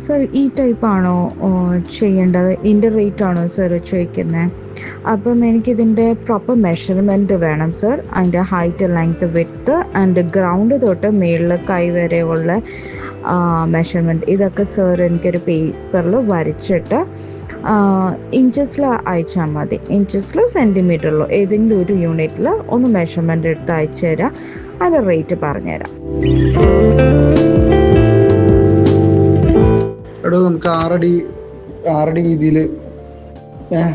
Sir ഈ ടൈപ്പാണോ ചെയ്യേണ്ടത്? ഇതിൻ്റെ റേറ്റ് ആണോ സർ ചോദിക്കുന്നത്? അപ്പം എനിക്കിതിൻ്റെ പ്രോപ്പർ മെഷർമെൻറ്റ് വേണം സർ. അതിൻ്റെ height, length, width and ground തൊട്ട് മേളിൽ കൈ വരെയുള്ള മെഷർമെൻറ്റ് ഇതൊക്കെ സർ എനിക്കൊരു പേപ്പറിൽ വരച്ചിട്ട് ഇഞ്ചസിൽ അയച്ചാൽ മതി. ഇഞ്ചസിലോ സെൻറ്റിമീറ്ററിലോ ഏതെങ്കിലും ഒരു യൂണിറ്റിൽ ഒന്ന് മെഷർമെൻറ്റ് എടുത്ത് അയച്ചു തരാം. അതിൻ്റെ റേറ്റ് പറഞ്ഞുതരാം. എടോ നമുക്ക് 6 അടി വീതിയിൽ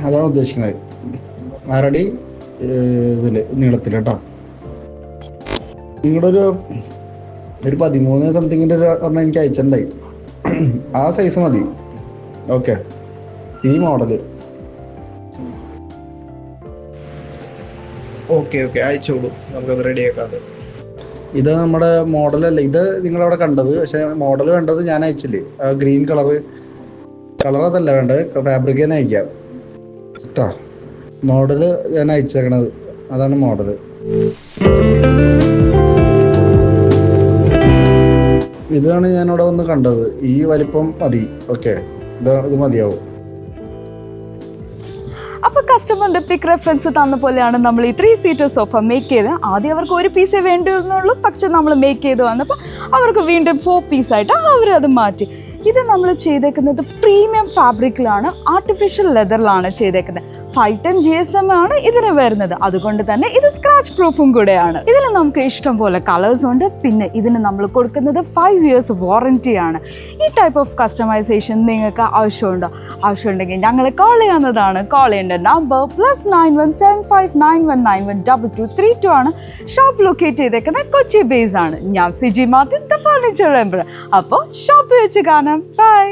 അതാണ് ഉദ്ദേശിക്കുന്നത്. 6 അടി ഇതിൽ നീളത്തിൽ കേട്ടോ. നിങ്ങളുടെ ഒരു 13 സംതിങ്ങിൻ്റെ ഒരെണ്ണം എനിക്ക് അയച്ചിട്ടുണ്ടായി. ആ സൈസ് മതി. ഓക്കെ, ഈ മോഡല്. ഓക്കെ അയച്ചോളൂ, നമുക്കത് റെഡിയാക്കാം. ഇത് നമ്മുടെ മോഡലല്ല, ഇത് നിങ്ങളവിടെ കണ്ടത്. പക്ഷെ മോഡൽ വേണ്ടത് ഞാൻ അയച്ചില്ലേ, ആ ഗ്രീൻ കളർ അതല്ല വേണ്ടത്, ഫാബ്രിക് തന്നെ അയക്കാം കേട്ടോ. മോഡല് ഞാൻ അയച്ചേക്കണത് അതാണ് മോഡല്. ഇതാണ് ഞാനിവിടെ വന്ന് കണ്ടത്. ഈ വലിപ്പം മതി. ഓക്കെ, ഇത് മതിയാവും. അപ്പോൾ കസ്റ്റമറിൻ്റെ പിക്ക് റെഫറൻസ് തന്ന പോലെയാണ് നമ്മൾ ഈ 3 സീറ്റർ സോഫ മേക്ക് ചെയ്ത്. ആദ്യം അവർക്ക് ഒരു പീസേ വേണ്ടിയിരുന്നുള്ളൂ, പക്ഷെ നമ്മൾ മേക്ക് ചെയ്ത് വന്നപ്പോൾ അവർക്ക് വീണ്ടും 4 പീസായിട്ട് അവരത് മാറ്റി. ഇത് നമ്മൾ ചെയ്തേക്കുന്നത് പ്രീമിയം ഫാബ്രിക്കിലാണ്, ആർട്ടിഫിഷ്യൽ ലെതറിലാണ് ചെയ്തേക്കുന്നത്. 5 ടൈം GSM ആണ് ഇതിന് വരുന്നത്. അതുകൊണ്ട് തന്നെ ഇത് സ്ക്രാച്ച് പ്രൂഫും കൂടെയാണ്. ഇതിൽ നമുക്ക് ഇഷ്ടം പോലെ കളേഴ്സ് ഉണ്ട്. പിന്നെ ഇതിന് നമ്മൾ കൊടുക്കുന്നത് 5 years വാറൻറ്റിയാണ്. ഈ ടൈപ്പ് ഓഫ് കസ്റ്റമൈസേഷൻ നിങ്ങൾക്ക് ആവശ്യമുണ്ടെങ്കിൽ ഞങ്ങളെ കോൾ ചെയ്യാവുന്നതാണ്. കോൾ ചെയ്യേണ്ട നമ്പർ +917591912232 ആണ്. ഷോപ്പ് ലൊക്കേറ്റ് ചെയ്തേക്കുന്നത് കൊച്ചി ബേസ് ആണ്. ഞാൻ Siji Martin, the furniture emperor. അപ്പോൾ ഷോപ്പ് വെച്ച് കാണാം. ബൈ.